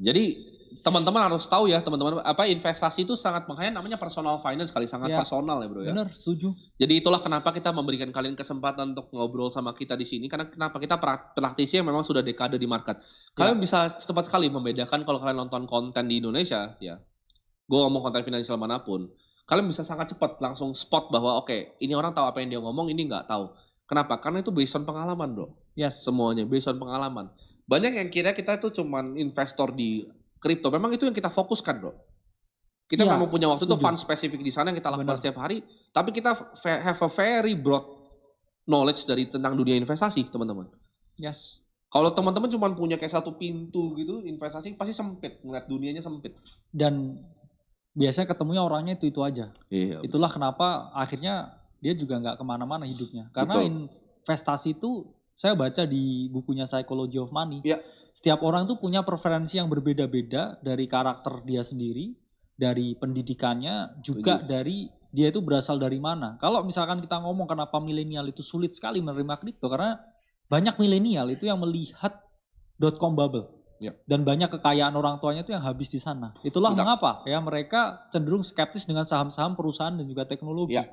Jadi teman-teman harus tahu ya teman-teman, investasi itu sangat makanya namanya personal finance kali, sangat Ya, personal ya Bro ya. bener, setuju. Jadi itulah kenapa kita memberikan kalian kesempatan untuk ngobrol sama kita di sini, karena kenapa kita praktisi yang memang sudah dekade di market. Ya, Kalian bisa cepat sekali membedakan kalau kalian nonton konten di Indonesia ya, gue ngomong konten finansial manapun, kalian bisa sangat cepat langsung spot bahwa oke, ini orang tahu apa yang dia ngomong, ini nggak tahu. Kenapa? Karena itu based on pengalaman Bro, yes. semuanya based on pengalaman. Banyak yang kira kita itu cuman investor di kripto, memang itu yang kita fokuskan Bro. Kita Iya, memang punya waktu itu setuju. fund spesifik di sana yang kita lakukan Bener. setiap hari, tapi kita have a very broad knowledge tentang dunia investasi, teman-teman. Yes. Kalau teman-teman cuma punya kayak satu pintu gitu, investasi pasti sempit, ngeliat dunianya sempit. Dan biasanya ketemunya orangnya itu aja. Iya. Itulah kenapa akhirnya dia juga nggak kemana-mana hidupnya. Karena Betul. investasi itu saya baca di bukunya Psychology of Money. Iya. Setiap orang tuh punya preferensi yang berbeda-beda dari karakter dia sendiri, dari pendidikannya, juga dari dia itu berasal dari mana. Kalau misalkan kita ngomong kenapa milenial itu sulit sekali menerima kripto, karena banyak milenial itu yang melihat .com bubble. Ya. Dan banyak kekayaan orang tuanya itu yang habis di sana. Itulah mengapa ya mereka cenderung skeptis dengan saham-saham perusahaan dan juga teknologi. Ya.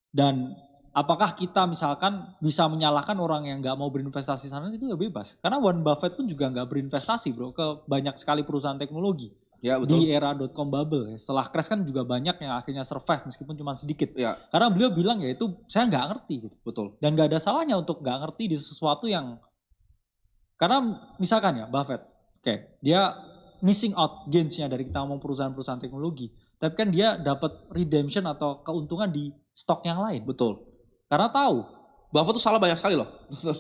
Dan apakah kita misalkan bisa menyalahkan orang yang nggak mau berinvestasi sana, itu ya bebas. Karena Warren Buffett pun juga nggak berinvestasi bro ke banyak sekali perusahaan teknologi. Ya, betul. Di era .com bubble. Setelah crash kan juga banyak yang akhirnya survive meskipun cuma sedikit. Ya. Karena beliau bilang ya itu saya nggak ngerti gitu. Betul. Dan nggak ada salahnya untuk nggak ngerti di sesuatu yang, karena misalkan ya Buffett, dia missing out gains-nya dari kita ngomong perusahaan-perusahaan teknologi. Tapi kan dia dapat redemption atau keuntungan di stok yang lain. Betul. Karena tahu. Buffett tuh salah banyak sekali loh.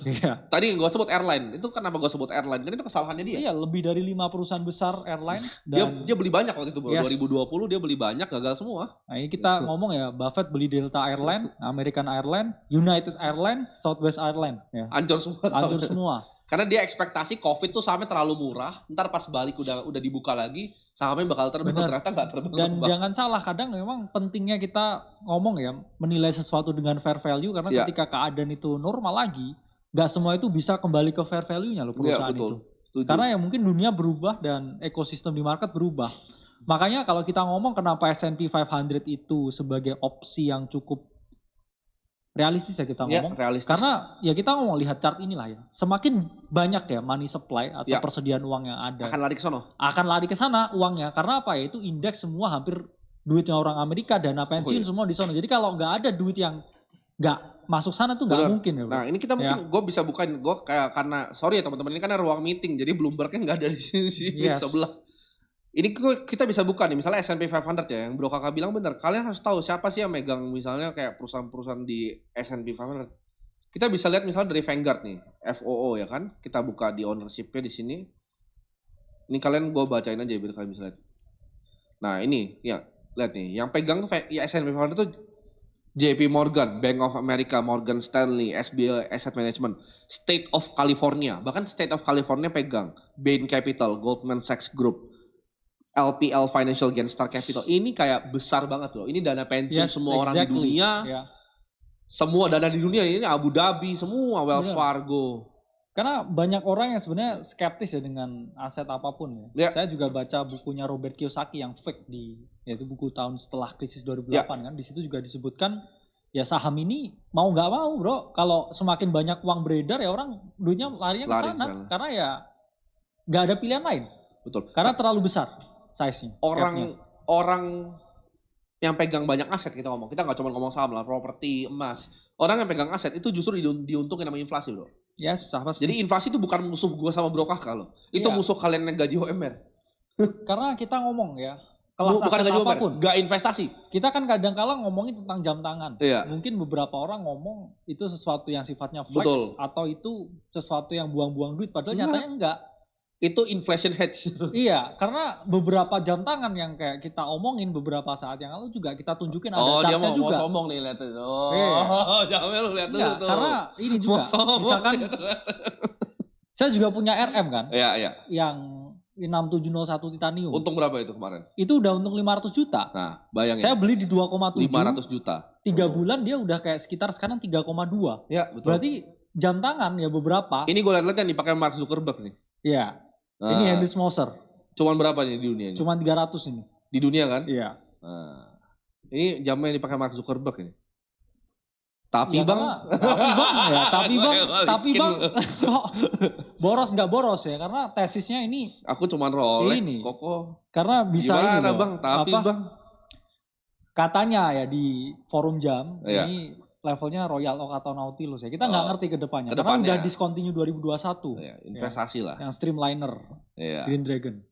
Iya. Tadi gue sebut airline, itu kenapa gue sebut airline? Kan itu kesalahannya dia. Iya, lebih dari 5 perusahaan besar airline. Dan dia beli banyak waktu itu bro, yes. 2020 dia beli banyak, gagal semua. Nah ini kita ngomong ya, Buffett beli Delta Airline, American Airline, United Airline, Southwest Airline. Ya. Hancur semua. Hancur semua. Karena dia ekspektasi COVID tuh sahamnya terlalu murah, ntar pas balik udah dibuka lagi, sahamnya bakal terbang, ternyata nggak terbang. Dan jangan salah, kadang memang pentingnya kita ngomong ya, menilai sesuatu dengan fair value, karena ketika keadaan itu normal lagi, nggak semua itu bisa kembali ke fair value-nya loh perusahaan itu. Setuju. Karena ya mungkin dunia berubah dan ekosistem di market berubah. Makanya kalau kita ngomong kenapa S&P 500 itu sebagai opsi yang cukup realistis ya kita ngomong. Realistis. Karena ya kita ngomong lihat chart inilah ya. Semakin banyak ya money supply atau persediaan uang yang ada. Akan lari ke sana. Akan lari ke sana uangnya. Karena apa ya, itu indeks semua hampir duitnya orang Amerika, dana pensiun semua di sana. Jadi kalau nggak ada duit yang nggak masuk sana tuh nggak mungkin ya. Nah ini kita mungkin gue bisa bukain, gue kayak karena sorry ya teman-teman, ini kan ruang meeting, jadi Bloomberg-nya nggak ada di sini sebelah. Ini kita bisa buka nih, misalnya S&P 500 ya, yang Bro Kakak bilang benar. Kalian harus tahu siapa sih yang megang misalnya kayak perusahaan-perusahaan di S&P 500. Kita bisa lihat misalnya dari Vanguard nih, FOO ya kan. Kita buka di ownership-nya di sini. Ini kalian gue bacain aja biar kalian bisa lihat. Nah ini, ya lihat nih, yang pegang tuh ya S&P 500 tuh JP Morgan, Bank of America, Morgan Stanley, SBI Asset Management, State of California, bahkan State of California pegang, Bain Capital, Goldman Sachs Group, LPL Financial, Genstar Capital. Ini kayak besar banget loh. Ini dana pensiun semua orang di dunia. Semua dana di dunia ini Abu Dhabi, semua Wells Fargo. Karena banyak orang yang sebenarnya skeptis ya dengan aset apapun ya. Saya juga baca bukunya Robert Kiyosaki yang Fake, yaitu buku tahun setelah krisis 2008 kan. Di situ juga disebutkan ya saham ini mau nggak mau bro, kalau semakin banyak uang beredar ya orang duitnya larinya ke sana. Karena ya nggak ada pilihan lain. Betul. Karena terlalu besar size-nya. Orang yang pegang banyak aset, kita ngomong, kita nggak cuma ngomong saham lah, properti, emas. Orang yang pegang aset itu justru diuntungin sama inflasi bro. Yes, jadi inflasi itu bukan musuh gue sama Bro Kakak loh. Itu musuh kalian yang gaji UMR. Karena kita ngomong ya, kelas bukan aset gaji apapun. Gak investasi. Kita kan kadang-kala ngomongin tentang jam tangan. Mungkin beberapa orang ngomong itu sesuatu yang sifatnya flex. Atau itu sesuatu yang buang-buang duit. Padahal nyatanya enggak. Itu inflation hedge. Iya, karena beberapa jam tangan yang kayak kita omongin beberapa saat yang lalu juga kita tunjukin ada chartnya juga. Dia mau sombong nih, lihat itu. Jangan lu lihat dulu tuh. Karena ini juga, misalkan saya juga punya RM kan. Iya. Yang 6701 Titanium. Untung berapa itu kemarin? Itu udah untung 500 juta. Nah, bayangin. Saya beli di 2,7. 500 juta. 3 bulan dia udah kayak sekitar sekarang 3,2. Ya, betul. Berarti jam tangan ya beberapa. Ini gue lihat yang dipakai Mark Zuckerberg nih. Iya. Ini Henry Smoser. Cuman berapa nih di dunia ini? Cuman 300 ini. Di dunia kan? Iya. Nah, ini jamnya yang dipakai Mark Zuckerberg ini. Tapi ya, bang, tapi bang, boros nggak boros ya? Karena tesisnya ini. Aku cuman Rolex, Koko. Karena bisa gimana ini loh. Bang? Tapi bang, katanya ya di forum jam ini levelnya Royal Oak atau Nautilus ya. Kita nggak ngerti ke depannya. Karena udah discontinue 2021. Investasi lah. Yang Streamliner, Green Dragon.